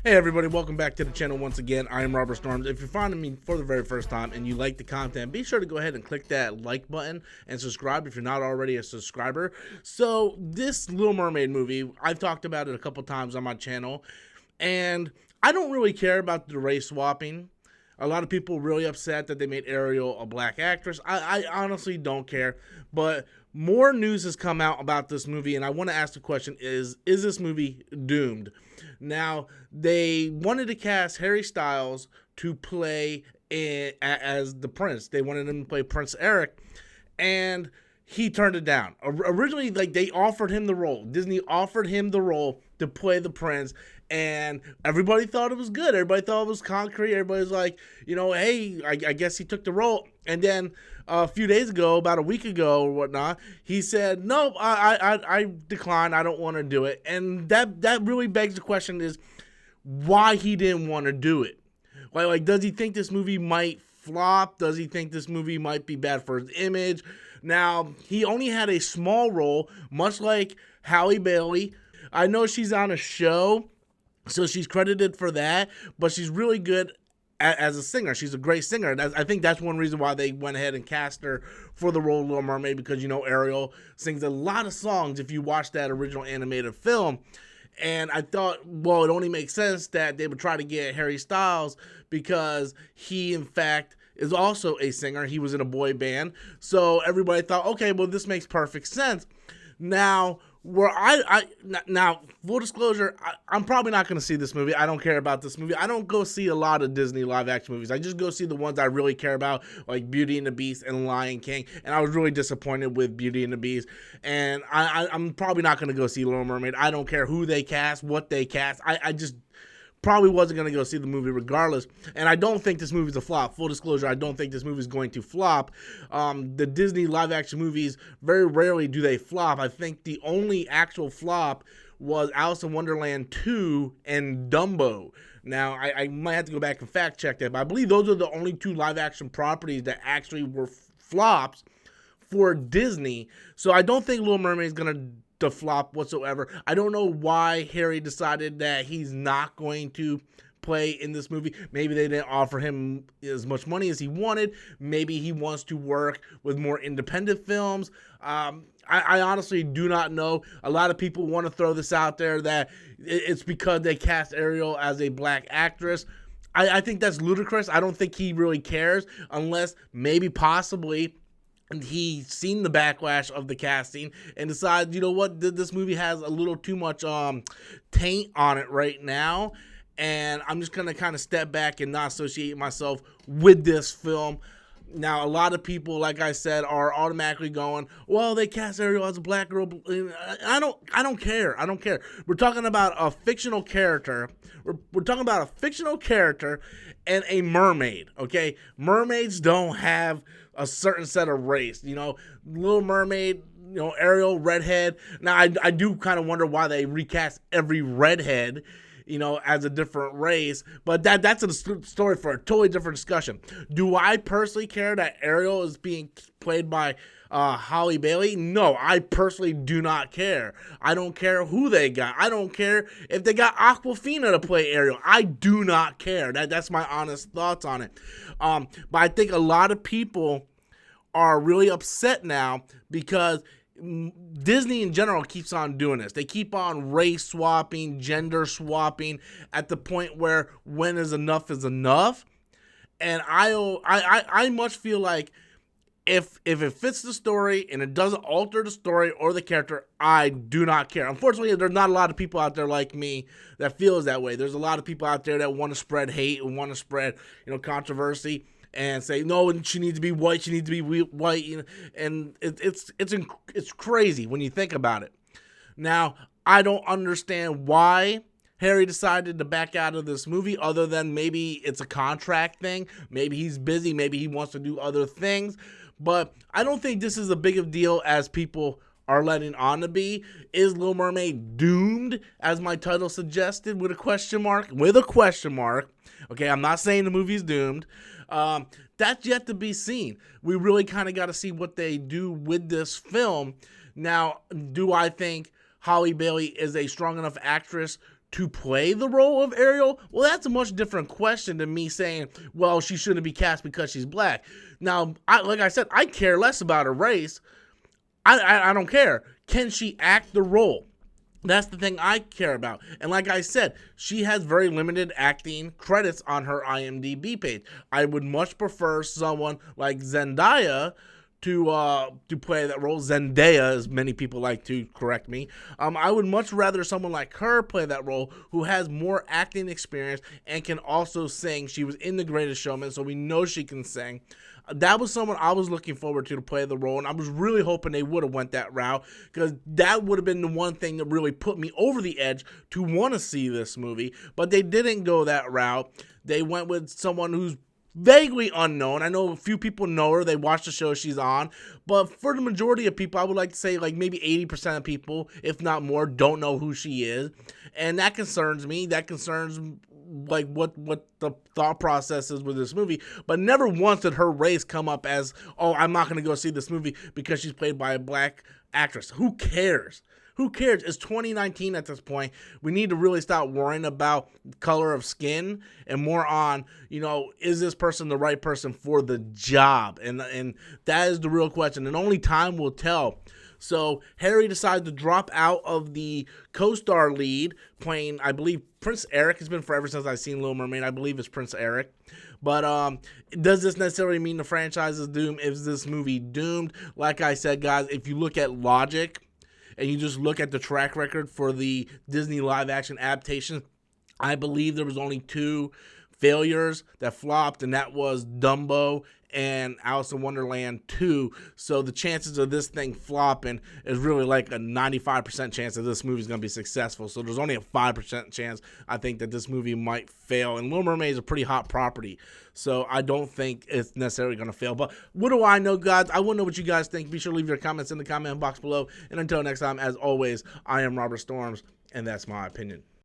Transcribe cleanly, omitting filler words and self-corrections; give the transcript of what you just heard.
Hey everybody, welcome back to the channel once again. I am Robert Storms. If you're finding me for the very first time and you like the content, be sure to go ahead and click that like button and subscribe if you're not already a subscriber. So this Little Mermaid movie, I've talked about it a couple times on my channel, and I don't really care about the race swapping. A lot of people really upset that they made Ariel a black actress. I honestly don't care, but more news has come out about this movie, and I want to ask the question, is this movie doomed? Now, they wanted to cast Harry Styles to play as the prince. They wanted him to play Prince Eric, and he turned it down. Originally, they offered him the role. Disney offered him the role to play the prince, and everybody thought it was good. Everybody thought it was concrete. Everybody's like, hey, I guess he took the role. And then a few days ago, about a week ago or whatnot, he said, nope, I decline. I don't want to do it. And that really begs the question is why he didn't want to do it. Like, does he think this movie might flop? Does he think this movie might be bad for his image? Now, he only had a small role, much like Halle Bailey. I know she's on a show, so she's credited for that, but she's really good as a singer. She's a great singer. I think that's one reason why they went ahead and cast her for the role of Little Mermaid, because, Ariel sings a lot of songs if you watch that original animated film. And I thought, well, it only makes sense that they would try to get Harry Styles because he, in fact, is also a singer. He was in a boy band. So everybody thought, okay, well, this makes perfect sense. Now, now, full disclosure, I'm probably not going to see this movie. I don't care about this movie. I don't go see a lot of Disney live-action movies. I just go see the ones I really care about, like Beauty and the Beast and Lion King. And I was really disappointed with Beauty and the Beast. And I'm probably not going to go see Little Mermaid. I don't care who they cast, what they cast. I just probably wasn't going to go see the movie regardless. And I don't think this movie's a flop. Full disclosure, I don't think this movie's going to flop. The Disney live-action movies, very rarely do they flop. I think the only actual flop was Alice in Wonderland 2 and Dumbo. Now, I might have to go back and fact-check that, but I believe those are the only two live-action properties that actually were flops for Disney. So I don't think Little Mermaid is going to flop whatsoever. I don't know why Harry decided that he's not going to play in this movie. Maybe they didn't offer him as much money as he wanted. Maybe he wants to work with more independent films. I honestly do not know. A lot of people want to throw this out there that it's because they cast Ariel as a black actress. I think that's ludicrous. I don't think he really cares unless maybe possibly he's seen the backlash of the casting and decides, this movie has a little too much taint on it right now, and I'm just going to kind of step back and not associate myself with this film. Now, a lot of people, like I said, are automatically going, well, they cast Ariel as a black girl. I don't care. I don't care. We're talking about a fictional character. We're talking about a fictional character and a mermaid, okay? Mermaids don't have a certain set of race. Little Mermaid, Ariel, redhead. Now, I do kind of wonder why they recast every redhead, as a different race. But that's a story for a totally different discussion. Do I personally care that Ariel is being played by Halle Bailey? No, I personally do not care. I don't care who they got. I don't care if they got Aquafina to play Ariel. I do not care. That's my honest thoughts on it. But I think a lot of people are really upset now because Disney in general keeps on doing this. They keep on race swapping, gender swapping at the point where when is enough is enough. And I much feel like if it fits the story and it doesn't alter the story or the character, I do not care. Unfortunately, there's not a lot of people out there like me that feels that way. There's a lot of people out there that want to spread hate and want to spread, controversy and say, no, she needs to be white, she needs to be white, and it's crazy when you think about it. Now, I don't understand why Harry decided to back out of this movie, other than maybe it's a contract thing, maybe he's busy, maybe he wants to do other things, but I don't think this is as big of a deal as people are letting on to be. Is Little Mermaid doomed, as my title suggested, with a question mark? With a question mark. Okay, I'm not saying the movie's doomed. That's yet to be seen. We really kind of got to see what they do with this film. Now, do I think Halle Bailey is a strong enough actress to play the role of Ariel? Well, that's a much different question than me saying, well, she shouldn't be cast because she's black. Now, like I said, I care less about her race. I don't care. Can she act the role? That's the thing I care about. And like I said, she has very limited acting credits on her IMDb page. I would much prefer someone like Zendaya to play that role. Zendaya, as many people like to correct me. I would much rather someone like her play that role, who has more acting experience and can also sing. She was in The Greatest Showman, so we know she can sing. That was someone I was looking forward to play the role, and I was really hoping they would have went that route, because that would have been the one thing that really put me over the edge to want to see this movie. But they didn't go that route. They went with someone who's vaguely unknown. I know a few people know her. They watch the show she's on. But for the majority of people, I would like to say like maybe 80% of people, if not more, don't know who she is. And that concerns me. That concerns like what the thought process is with this movie. But never once did her race come up as, oh, I'm not going to go see this movie because she's played by a black actress. Who cares? Who cares? It's 2019 at this point. We need to really stop worrying about color of skin and more on, is this person the right person for the job? And that is the real question. And only time will tell. So Harry decided to drop out of the co-star lead, playing, I believe, Prince Eric. Has been forever since I've seen Little Mermaid. I believe it's Prince Eric. But does this necessarily mean the franchise is doomed? Is this movie doomed? Like I said, guys, if you look at logic, and you just look at the track record for the Disney live-action adaptation, I believe there was only 2 failures that flopped, and that was Dumbo and Alice in Wonderland 2. So the chances of this thing flopping is really like a 95% chance that this movie is going to be successful. So there's only a 5% chance, I think, that this movie might fail. And Little Mermaid is a pretty hot property, so I don't think it's necessarily going to fail. But what do I know, guys? I want to know what you guys think. Be sure to leave your comments in the comment box below. And until next time, as always, I am Robert Storms, and that's my opinion.